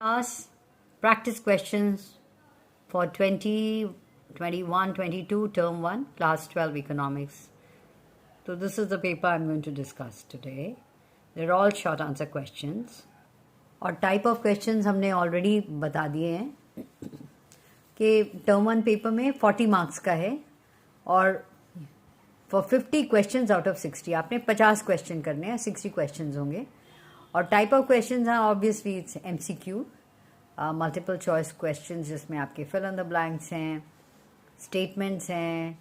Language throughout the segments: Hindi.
Class practice questions for 20, 21, 22, term 1, class 12 economics. So this is the paper I'm going to discuss today. They're all short answer questions. और टाइप ऑफ क्वेश्चंस हमने ऑलरेडी बता दिए हैं कि टर्म 1 पेपर में 40 मार्क्स का है और फॉर 50 क्वेश्चंस आउट ऑफ 60 आपने 50 क्वेश्चन करने हैं, 60 क्वेश्चंस होंगे. और टाइप ऑफ क्वेश्चंस हैं obviously it's MCQ, multiple choice questions जिसमें आपके फिल इन द ब्लैंक्स हैं, स्टेटमेंट्स हैं,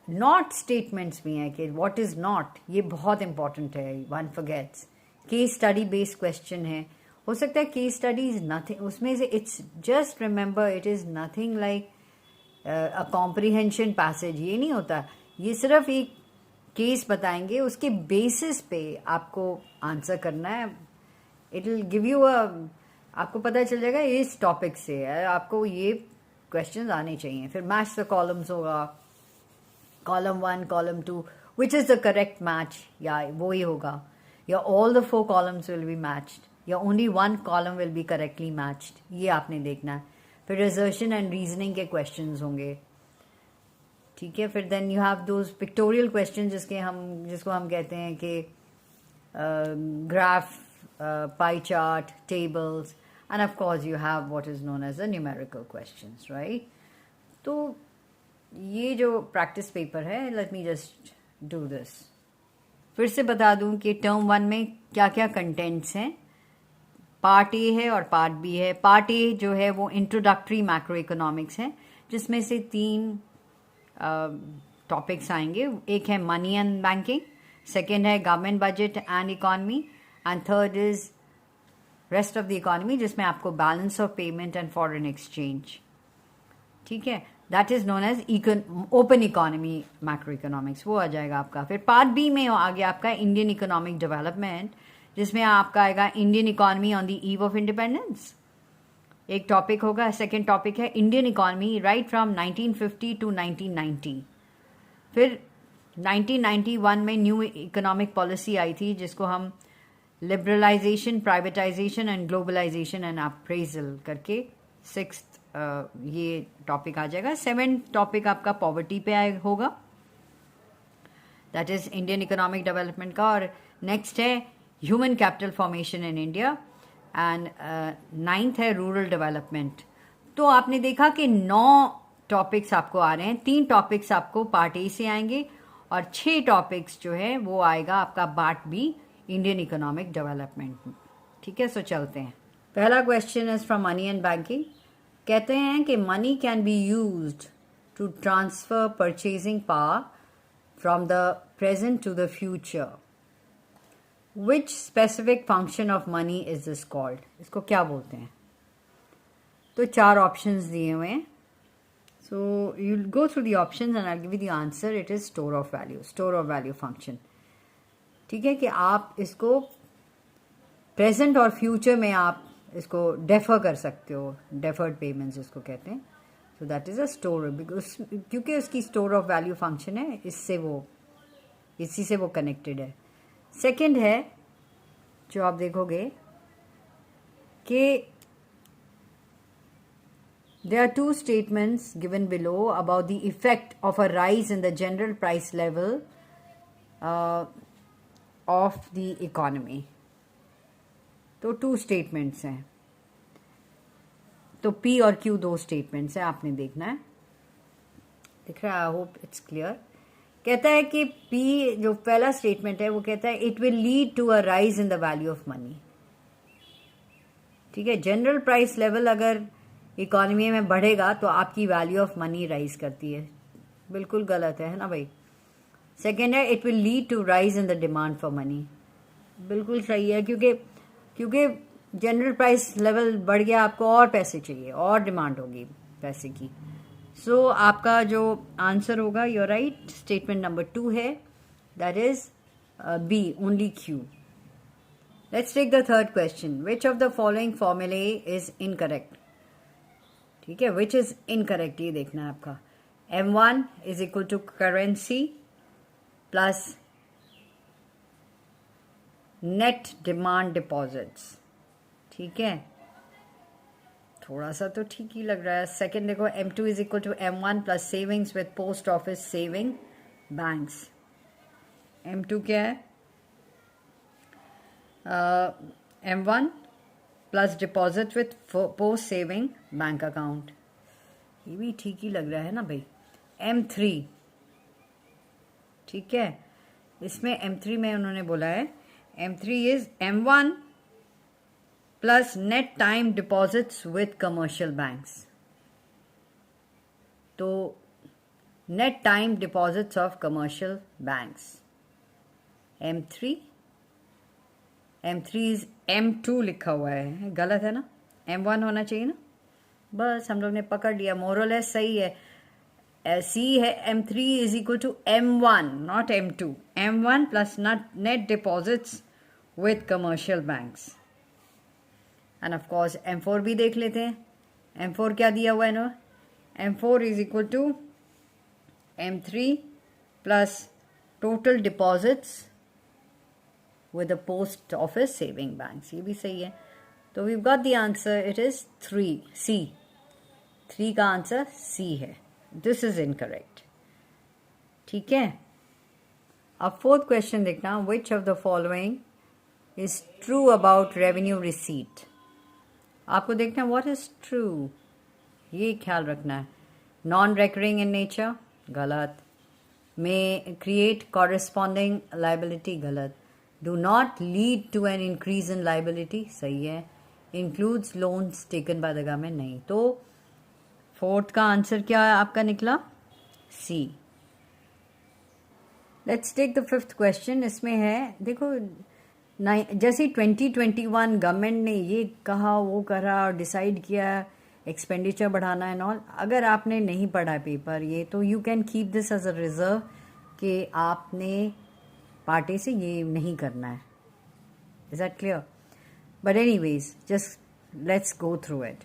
नॉट स्टेटमेंट्स भी हैं कि व्हाट इज़ नॉट, ये बहुत इंपॉर्टेंट है, one forgets. Case study based question है. हो सकता है केस स्टडी इज नथिंग, उसमें से it's just remember it is nothing like a comprehension passage. ये नहीं होता, ये सिर्फ एक केस बताएंगे, उसके बेसिस पे आपको आंसर करना है. इट विल गिव यू आपको पता चल जाएगा इस टॉपिक से आपको ये क्वेश्चंस आने चाहिए. फिर मैच द कॉलम्स होगा, column 1, column 2, which is the correct match, या वो ही होगा, या all the 4 columns will be matched, या only 1 column will be correctly matched. ये आपने देखना है. फिर रिजर्शन एंड रीजनिंग के क्वेश्चंस होंगे. ठीक है. फिर then you have those pictorial question जिसको हम कहते हैं कि graph, pie chart, tables, and of course you have what is known as the numerical questions, right. तो ये जो प्रैक्टिस पेपर है, let me just do this. फिर से बता दूं कि टर्म 1 में क्या क्या कंटेंट्स हैं. पार्ट ए है और पार्ट बी है. पार्ट ए जो है वो इंट्रोडक्टरी मैक्रो इकोनॉमिक्स है, जिसमें से 3 टॉपिक्स आएंगे. एक है मनी एंड बैंकिंग, सेकेंड है government budget and economy, and third is rest of the economy, जिसमें आपको balance of payment and foreign exchange. ठीक है. That is known as open economy macro economics, वो आ जाएगा आपका. फिर पार्ट बी में आ गया आपका इंडियन इकोनॉमिक डेवलपमेंट, जिसमें आपका आएगा Indian economy on the eve of independence, एक टॉपिक होगा. सेकेंड टॉपिक है Indian economy right from 1950 to 1990. फिर 1991 में न्यू इकोनॉमिक पॉलिसी आई थी, जिसको हम liberalisation, privatisation and globalisation and appraisal करके 6th ये टॉपिक आ जाएगा. 7th टॉपिक आपका पॉवर्टी पे होगा, that is Indian economic development का. और नेक्स्ट है human capital formation in India, and 9th है रूरल डेवलपमेंट. तो आपने देखा कि 9 टॉपिक्स आपको आ रहे हैं. 3 टॉपिक्स आपको पार्ट ए से आएंगे और 6 टॉपिक्स जो है वो आएगा आपका part B, Indian economic development. ठीक है. सो चलते हैं. पहला question is from money and banking. कहते हैं कि money can be used to transfer purchasing power from the present to the future. Which specific function of money is this called? इसको क्या बोलते हैं? तो 4 ऑप्शंस दिए हुए हैं. So you'll go through the options and I'll give you the answer. It is store of value, store of value function. ठीक है कि आप इसको प्रेजेंट और फ्यूचर में आप इसको डेफर कर सकते हो. डेफर्ड पेमेंट्स इसको कहते हैं. So that is a store, क्योंकि उसकी स्टोर ऑफ वैल्यू फंक्शन है, इसी से वो कनेक्टेड है. सेकेंड है जो आप देखोगे कि there are 2 statements given below about the effect of a rise in the general price level of the economy. तो 2 statements हैं. तो P और Q 2 statements हैं, आपने देखना है. दिख रहा है? I hope it's clear. कहता है कि P जो पहला स्टेटमेंट है वो कहता है it will lead to a rise in the value of money. ठीक है. जनरल प्राइस लेवल अगर इकोनॉमी में बढ़ेगा तो आपकी वैल्यू ऑफ मनी राइज करती है. बिल्कुल गलत है ना भाई. सेकेंड है it will lead to rise in the demand for money. बिल्कुल सही है, क्योंकि जनरल प्राइस लेवल बढ़ गया, आपको और पैसे चाहिए, और डिमांड होगी पैसे की. सो आपका जो आंसर होगा, योर राइट, स्टेटमेंट नंबर 2 है, that is B, only Q. Let's take the third question. Which of the following formulae is incorrect. ठीक है. विच इज इनकरेक्ट ये देखना है आपका. M1 is equal to currency plus net demand deposits. ठीक है. थोड़ा सा तो ठीक ही लग रहा है. सेकेंड देखो, M2 is equal to M1 plus savings with post office saving banks. M2 क्या है? M1 plus deposit with post saving bank account. ये भी ठीक ही लग रहा है ना भाई. M3 ठीक है, इसमें M3 में उन्होंने बोला है M3 is M1 plus net time deposits with commercial banks. तो net time deposits of commercial banks M3 is M2 लिखा हुआ है, गलत है ना. M1 होना चाहिए ना. बस हम लोग ने पकड़ लिया, मोरलेस सही है. सी है M3 is equal to M1 not M2. M1 plus net deposits with commercial banks. And of course M4 भी देख लेते हैं. M4 क्या दिया हुआ है ना. M4 is equal to M3 plus total deposits with the post office saving banks. ये भी सही है. तो we've got the answer. It is 3. C. 3 का आंसर C है. This is incorrect. ठीक है. अब फोर्थ क्वेश्चन देखना. Which of the following is true about revenue receipt? आपको देखना what is true. ये ख्याल रखना है. Non-recurring in nature, गलत. May create corresponding liability, गलत. Do not lead to an increase in liability, सही है. Includes loans taken by the government, नहीं. तो फोर्थ का आंसर क्या आपका निकला? C. Let's take the fifth question. इसमें है देखो, जैसे 2021 गवर्नमेंट ने ये कहा वो करा और डिसाइड किया एक्सपेंडिचर बढ़ाना है ऑल. अगर आपने नहीं पढ़ा पेपर ये, तो you can keep this as a reserve कि आपने पार्टी से ये नहीं करना है. Is that clear? But anyways just let's go through it.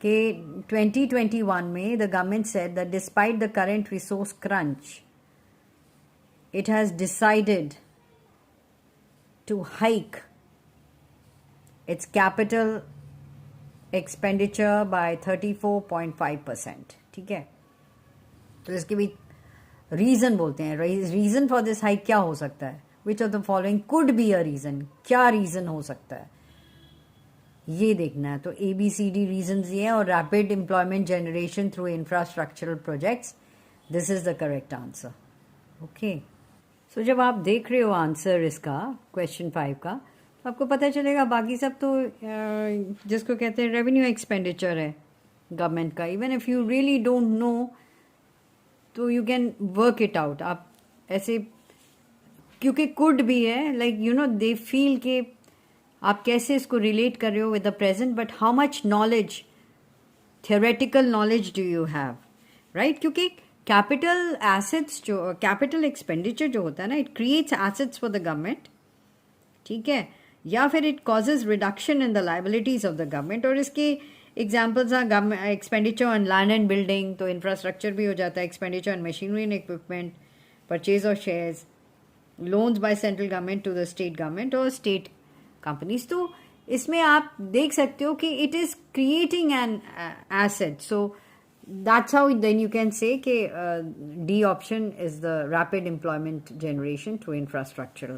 कि 2021 में the government said that despite the current resource crunch it has decided to hike its capital expenditure by 34.5%. ठीक है. तो इसके भी रीजन बोलते हैं. रीजन फॉर दिस हाइक क्या हो सकता है? Which of the following could be a reason. क्या रीजन हो सकता है ये देखना है. तो ABCD रीजन ये है. और rapid employment generation through infrastructural projects. This is the correct answer. Okay. So जब आप देख रहे हो आंसर इसका क्वेश्चन 5 का, तो आपको पता चलेगा बाकी सब तो जिसको कहते हैं रेवेन्यू एक्सपेंडिचर है गवर्नमेंट का. Even if you really don't know तो you can work it out. आप ऐसे क्योंकि कुड भी है, like you know they feel कि आप कैसे इसको रिलेट कर रहे हो with the present, but how much knowledge, theoretical knowledge do you have, right? क्योंकि कैपिटल एसेट्स जो कैपिटल एक्सपेंडिचर जो होता है ना, it creates assets for the government. ठीक है. या फिर it causes reduction in the liabilities of the government. और इसके एग्जाम्पल्स हैं expenditure on land and building, तो इंफ्रास्ट्रक्चर भी हो जाता है. Expenditure on machinery and equipment, purchase of shares, loans by central government to the state government और स्टेट कंपनीज. तो इसमें आप देख सकते हो कि it is creating an asset. So that's how then you can say कि D option is the rapid employment generation through infrastructural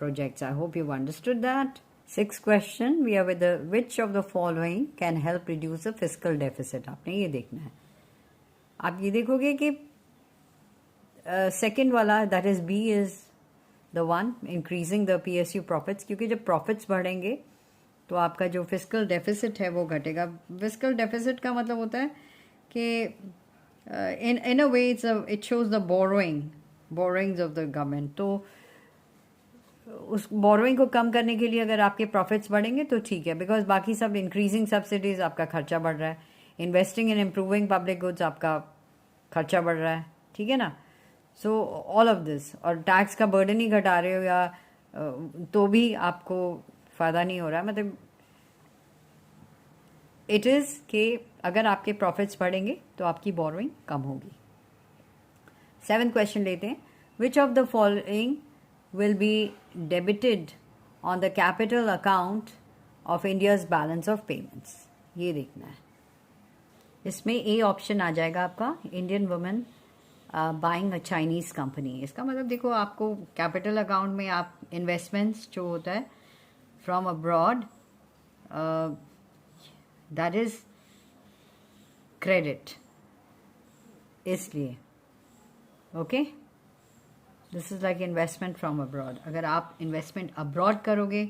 projects. I hope you've understood that. Sixth question, we are with the which of the following can help reduce the fiscal deficit. आपने ये देखना है. आप ये देखोगे कि second वाला that is B is the one increasing the PSU profits, क्योंकि जब profits बढ़ेंगे तो आपका जो fiscal deficit है वो घटेगा. Fiscal deficit का मतलब होता है कि in a way it shows the borrowings of the government. तो उस बोरोइंग को कम करने के लिए अगर आपके प्रॉफिट्स बढ़ेंगे तो ठीक है, बिकॉज बाकी सब इंक्रीजिंग सब्सिडीज आपका खर्चा बढ़ रहा है. Investing in improving public goods आपका खर्चा बढ़ रहा है. ठीक है ना. सो ऑल ऑफ दिस, और टैक्स का बर्डन ही घटा रहे हो या तो भी आपको फ़ायदा नहीं हो रहा है. मतलब इट इज़ कि अगर आपके प्रॉफिट्स बढ़ेंगे तो आपकी बोरोइंग कम होगी. 7th क्वेश्चन लेते हैं. विच of the following will be debited on the capital account of India's balance of payments. ये देखना है। इसमें ए ऑप्शन आ जाएगा आपका, Indian women buying a Chinese company. इसका मतलब देखो, आपको कैपिटल अकाउंट में आप इन्वेस्टमेंट्स जो होता है from abroad, that is credit, इसलिए okay, this is like investment from abroad. अगर आप इन्वेस्टमेंट अब्रॉड करोगे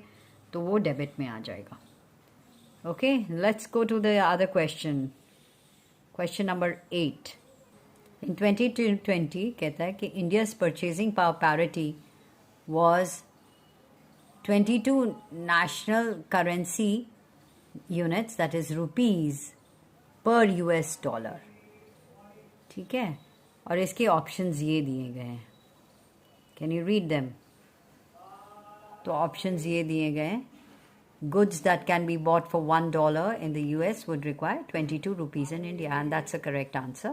तो वो डेबिट में आ जाएगा। Okay, let's go to the other question. Question number 8 in 2020 कहता है कि India's purchasing power parity was 22 national currency units, that is rupees per US dollar. ठीक है, और इसके ऑप्शंस ये दिए गए हैं, कैन यू रीड देम? तो ऑप्शंस ये दिए गए हैं, goods that can be bought for $1 in the US would require 22 rupees in India, and that's a correct answer.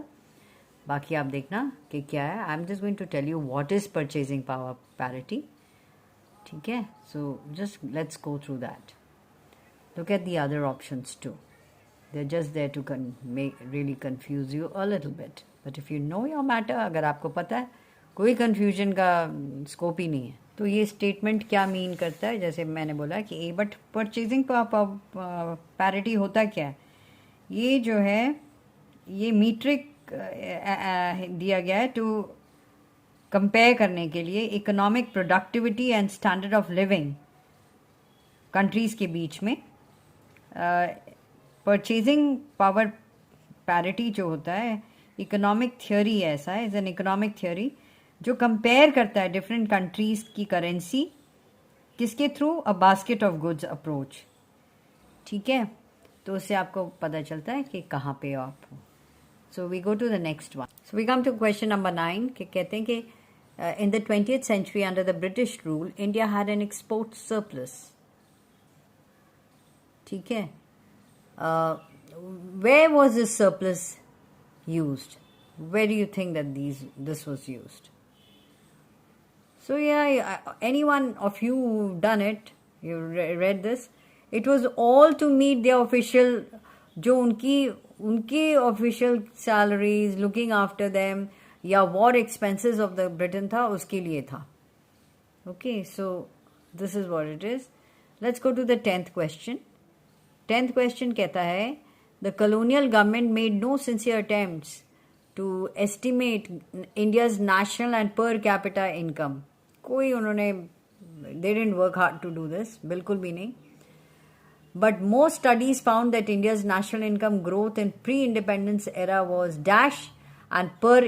बाकी आप देखना कि क्या है। I am just going to tell you what is purchasing power parity. ठीक है, so just let's go through that. Look at the other options too, they are just there to make really confuse you a little bit, but if you know your matter, अगर आपको पता है, कोई कंफ्यूजन का स्कोप ही नहीं है। तो ये स्टेटमेंट क्या मीन करता है, जैसे मैंने बोला कि ए, बट परचेजिंग पैरिटी होता क्या है? ये जो है, ये मीट्रिक दिया गया है टू कंपेयर करने के लिए economic productivity and standard of living countries के बीच में। परचेजिंग पावर पैरिटी जो होता है, इकोनॉमिक थियोरी ऐसा है, इज एन इकोनॉमिक थियोरी जो कंपेयर करता है डिफरेंट कंट्रीज़ की करेंसी, किसके through? A basket of goods approach. ठीक है, तो उससे आपको पता चलता है कि कहाँ पे आप हो। So we go to the next one. So we come to question number 9 कि कहते हैं कि in the 20th century under the British rule India had an export surplus. ठीक है, where was this surplus used? Where do you think that this was used? So yeah, anyone of you who've done it, you read this, it was all to meet their official, जो उनकी official salaries, looking after them, या war expenses of the Britain था, उसके लिए था। Okay, so this is what it is. Let's go to the 10th question. 10th question कहता है, the colonial government made no sincere attempts to estimate India's national and per capita income. कोई उन्होंने, they didn't work hard to do this, बिल्कुल भी नहीं। But most studies found that India's national income growth in pre-independence era was dash and per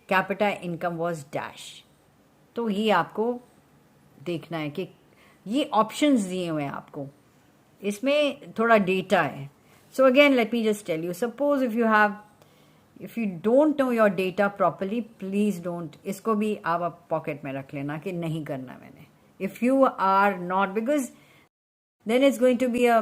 capita income was dash. तो ये आपको देखना है कि ये ऑप्शंस दिए हुए हैं आपको, इसमें थोड़ा डेटा है। So again, let me just tell you, suppose if you don't know your data properly, please don't, इसको भी आप पॉकेट में रख लेना कि नहीं करना मैंने। If you are not, because then it's going to be a